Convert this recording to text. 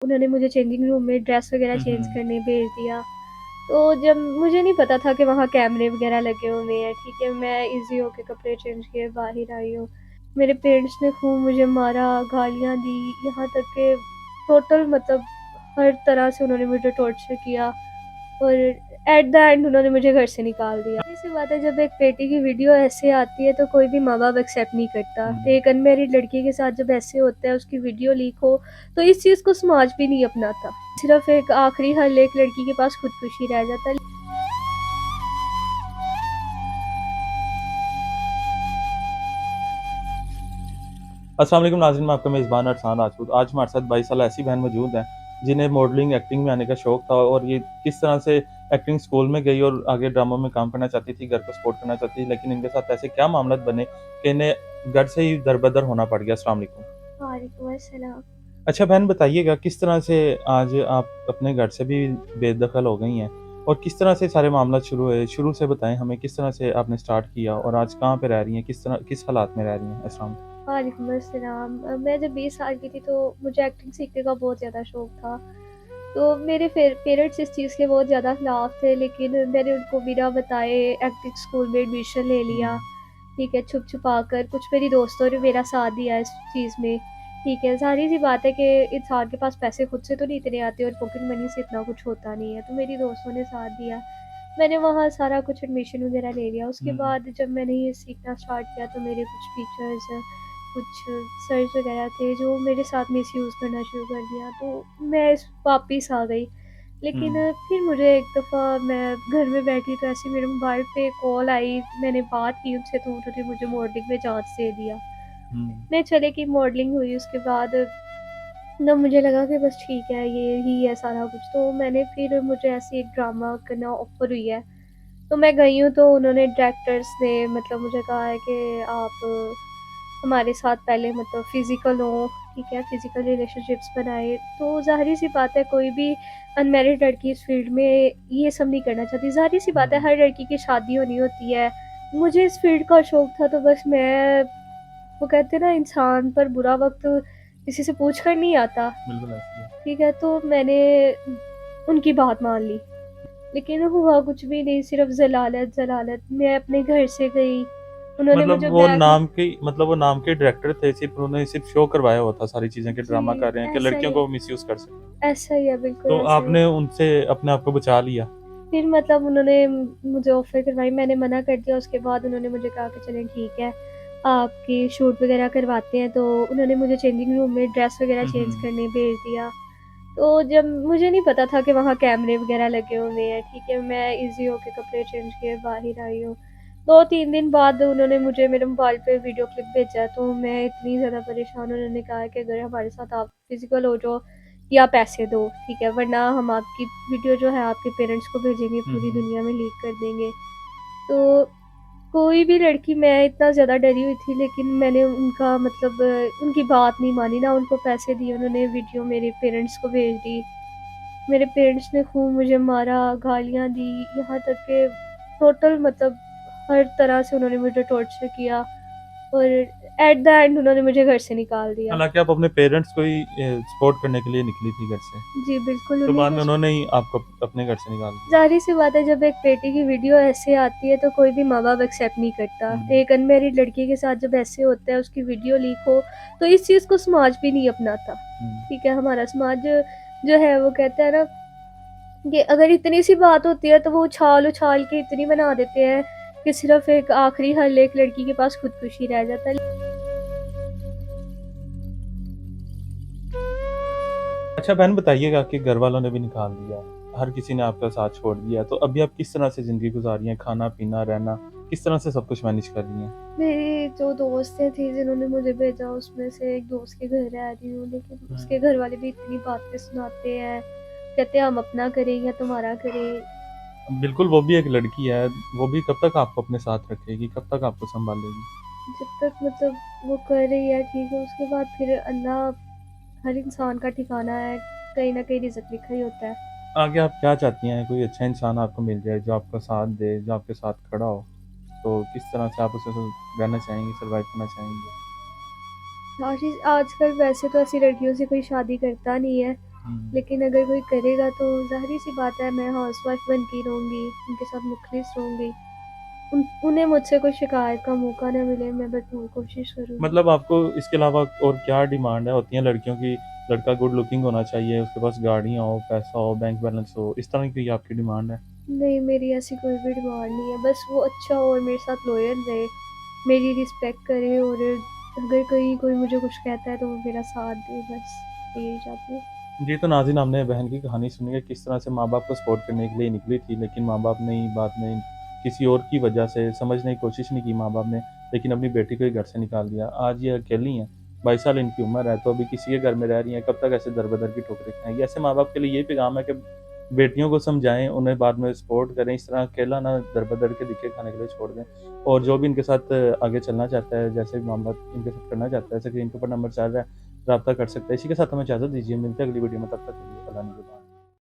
उन्होंने मुझे changing room में ड्रेस वगैरह हुँ, चेंज हुँ। करने भेज दिया। तो जब मुझे नहीं पता था कि वहाँ कैमरे वगैरह लगे हुए हैं, ठीक है, मैं ईज़ी होके कपड़े चेंज किए बाहर आई हूँ। मेरे पेरेंट्स ने खूब मुझे मारा, गालियाँ दी, यहाँ तक कि टोटल मतलब हर तरह से उन्होंने मुझे टॉर्चर किया और एट द एंड उन्होंने मुझे घर से निकाल दिया। ज़ाहिर-सी बात है जब एक बेटी की वीडियो ऐसे आती है तो कोई भी माँ-बाप एक्सेप्ट नहीं करता। हुँ। एक अनमैरिड लड़की के साथ जब ऐसे होता है उसकी वीडियो लीक हो तो इस चीज़ को समाज भी नहीं अपनाता। सिर्फ़ एक आखिरी हल एक लड़की के पास खुदकुशी रह जाता है। अस्सलाम वालेकुम नाज़रीन, मैं आपका मेज़बान अरसान राजपूत। आज हमारे साथ 22 साल ऐसी बहन मौजूद हैं, जिन्हें मॉडलिंग, एक्टिंग में आने का शौक था और ये किस तरह से एक्टिंग स्कूल में गई और आगे ड्रामों में काम करना चाहती थी, घर को सपोर्ट करना चाहती थी, लेकिन इनके साथ ऐसे क्या मामलात बने कि इन्हें घर से ही दर-बदर होना पड़ गया। अस्सलाम वालेकुम। वालेकुम अस्सलाम। अच्छा बहन बताइएगा किस तरह से आज आप अपने घर से भी बेदखल हो गई हैं और किस तरह से सारे मामला शुरू हुए? शुरू से बताएँ हमें किस तरह से आपने स्टार्ट किया और आज कहाँ पे रह रही हैं? किस हालात में रह रही हैं? अस्सलाम। वालेकुम अस्सलाम। मैं जब 20 साल की थी तो मुझे एक्टिंग सीखने का बहुत ज़्यादा शौक था। तो मेरे पेरेंट्स इस चीज़ के बहुत ज़्यादा खिलाफ थे, लेकिन मैंने उनको बिना बताए एक्टिंग स्कूल में एडमिशन ले लिया। हुँ, ठीक है, छुप-छुपा कर कुछ मेरी दोस्तों ने मेरा साथ दिया इस चीज़ में। ठीक है, ज़ाहिर-सी बात है कि इंसान के पास पैसे खुद से तो नहीं इतने आते और पॉकेट मनी से इतना कुछ होता नहीं है, तो मेरी दोस्तों ने साथ दिया। मैंने वहाँ सारा कुछ एडमिशन वगैरह ले लिया। उसके हुँ, बाद जब मैंने ये सीखना स्टार्ट किया तो मेरे कुछ टीचर्स, कुछ सर्स वगैरह थे जो मेरे साथ मिसयूज़ करना शुरू कर दिया, तो मैं इस वापस आ गई। लेकिन हुँ, फिर मुझे एक दफ़ा मैं घर में बैठी तो ऐसे मेरे मोबाइल पे कॉल आई, मैंने बात की उनसे तो उन्होंने मुझे मॉडलिंग में चांस दे दिया। हुँ। मैं चले की मॉडलिंग हुई उसके बाद ना मुझे लगा कि बस ठीक है, ये ही है सारा कुछ। तो मैंने फिर मुझे ऐसे एक ड्रामा करना ऑफ़र हुई है, तो मैं गई हूँ तो उन्होंने डायरेक्टर्स ने मतलब मुझे कहा है कि आप हमारे साथ पहले मतलब फ़िज़िकल हो, ठीक है, फ़िज़िकल रिलेशनशिप्स बनाए। तो ज़ाहिर-सी बात है कोई भी अनमैरिड लड़की इस फ़ील्ड में ये सब नहीं करना चाहती। ज़ाहिर-सी बात है हुँ, हर लड़की की शादी होनी होती है। मुझे इस फ़ील्ड का शौक था तो बस मैं, वो कहते हैं ना, इंसान पर बुरा वक़्त किसी से पूछ कर नहीं आता, बिल्कुल ऐसे ही है। ठीक है? तो मैंने उनकी बात मान ली। लेकिन हुआ कुछ भी नहीं, सिर्फ़ ज़लालत, ज़लालत। मैं अपने घर से गई, उन्होंने मुझे बैग में। वो नाम के डायरेक्टर थे, सिर्फ़ उन्होंने सिर्फ़ शो करवाया हुआ था सारी चीज़ें कि ड्रामा जी, कर रहे हैं कि लड़कियों को मिसयूज़ कर सकें। ऐसा ही है, बिल्कुल तो ऐसा ही है। आपने उनसे अपने आप को बचा लिया। फिर मतलब उन्होंने मुझे ऑफ़र करवाई, मैंने मना कर दिया। उसके बाद उन्होंने मुझे कहा कि चलें ठीक है, आपकी शूट वग़ैरह करवाते हैं। तो उन्होंने मुझे चेंजिंग रूम में ड्रेस वग़ैरह हुँ, चेंज हुँ। करने भेज दिया। तो जब मुझे नहीं पता था कि वहाँ कैमरे वग़ैरह लगे हुए हैं, ठीक है, मैं ईज़ी होके कपड़े चेंज किए बाहर आई हूँ। 2-3 दिन बाद उन्होंने मुझे मेरे मोबाइल पे वीडियो क्लिप भेजा, तो मैं इतनी ज़्यादा परेशान। उन्होंने कहा कि अगर हमारे साथ आप फ़िज़िकल हो जाओ या पैसे दो, ठीक है, वरना हम आपकी वीडियो जो है आपके पेरेंट्स को भेजेंगे, हुँ, पूरी हुँ। दुनिया में लीक कर देंगे। तो कोई भी लड़की, मैं इतना ज़्यादा डरी हुई थी, लेकिन मैंने उनका मतलब उनकी बात नहीं मानी, ना उनको पैसे दिए। उन्होंने वीडियो मेरे पेरेंट्स को भेज दी। मेरे पेरेंट्स ने खूब मुझे मारा, गालियाँ दी, यहाँ तक कि टोटल मतलब हर तरह से उन्होंने मुझे टॉर्चर किया और एट द एंड उन्होंने मुझे घर से निकाल दिया। हालाँकि आप अपने पेरेंट्स को ही सपोर्ट करने के लिए निकली थी घर से, जी, बिल्कुल तो उन्हीं बाद को। में उन्होंने ही आपको अपने घर से निकाल दिया। ज़ाहिर-सी बात है जब एक बेटी की वीडियो ऐसे आती है तो कोई भी माँ-बाप एक्सेप्ट नहीं करता। हुँ, एक अनमैरिड लड़की के साथ जब ऐसे होता है उसकी वीडियो लीक हो तो इस चीज़ को समाज भी नहीं अपनाता। हुँ। ठीक है, हमारा समाज जो है वो कहता है ना कि अगर इतनी सी बात होती है तो वो उछाल-उछाल के इतनी बना देते हैं कि सिर्फ़ एक आखिरी हल एक लड़की के पास खुदकुशी रह जाता है। अच्छा बहन बताइएगा कि घरवालों ने भी निकाल दिया, हर किसी ने आपका साथ छोड़ दिया, तो अभी आप किस तरह से ज़िंदगी गुज़ार रही हैं? खाना-पीना, रहना, किस तरह से सब कुछ मैनेज कर रही हैं? मेरी जो दोस्तें थी जिन्होंने मुझे भेजा उसमें से एक दोस्त के घर रह रही हूँ, लेकिन हुँ। उसके घर वाले भी इतनी बातें सुनाते हैं, कहते हैं हम अपना करें या तुम्हारा करें। बिल्कुल, वो भी एक लड़की है, वो भी कब तक आपको अपने साथ रखेगी? कब तक आपको सँभालेगी? जब तक मतलब वो कर रही है ठीक है, उसके बाद फिर अल्लाह, हर इंसान का ठिकाना है, कहीं न कहीं रिज़्क लिखा ही होता है। आगे आप क्या चाहती हैं? कोई अच्छा इंसान आपको मिल जाए, जो आपका साथ दे, जो आपके साथ खड़ा हो, तो किस तरह से आप उसके साथ रहना चाहेंगी, सर्वाइव करना चाहेंगी? आजकल वैसे तो ऐसी लड़कियों से कोई शादी करता नहीं है, हुँ। लेकिन अगर कोई करेगा तो ज़ाहिर-सी बात है मैं हाउसवाइफ़ बन के ही रहूँगी, उनके साथ मुख़लिस रहूँगी। उन्हें मुझसे कोई शिकायत का मौका ना मिले, मैं भरपूर कोशिश करूँगी। मतलब आपको इसके अलावा और क्या डिमांड है होती हैं लड़कियों की, लड़का गुड लुकिंग होना चाहिए, उसके पास गाड़ियाँ हो, पैसा हो, बैंक बैलेंस हो, इस तरह की आपकी डिमांड है? नहीं, मेरी ऐसी कोई भी डिमांड नहीं है, बस वो अच्छा हो और मेरे साथ लॉयल रहे, मेरी रिस्पेक्ट करे और अगर कहीं कोई मुझे कुछ कहता है तो वो मेरा साथ दे बस, मैं यही चाहती हूँ। जी, तो नाज़रीन आपने बहन की कहानी सुनी है किस तरह से माँ-बाप को सपोर्ट करने के लिए निकली थी, लेकिन माँ-बाप ने बात में किसी और की वजह से समझने की कोशिश नहीं की माँ-बाप ने, लेकिन अपनी बेटी को ही घर से निकाल दिया। आज ये अकेली हैं, 22 साल इनकी उम्र है, तो अभी किसी के घर में रह रही हैं, कब तक ऐसे दर-बदर की ठोकरें खाएँगी? ऐसे माँ-बाप के लिए यही पैगाम है कि बेटियों को समझाएँ, उन्हें बाद में सपोर्ट करें, इस तरह अकेला ना दर-बदर के धक्के खाने के लिए छोड़ दें। और जो भी इनके साथ आगे चलना चाहता है, जैसे भी माँ-बाप इनके साथ करना चाहता है, स्क्रीन के ऊपर नंबर चल रहा है, राब्ता कर सकते हैं। इसी के साथ हमें इजाज़त दीजिए, मिलते हैं अगली वीडियो में, तब तक के लिए अल्लाह निगहबान।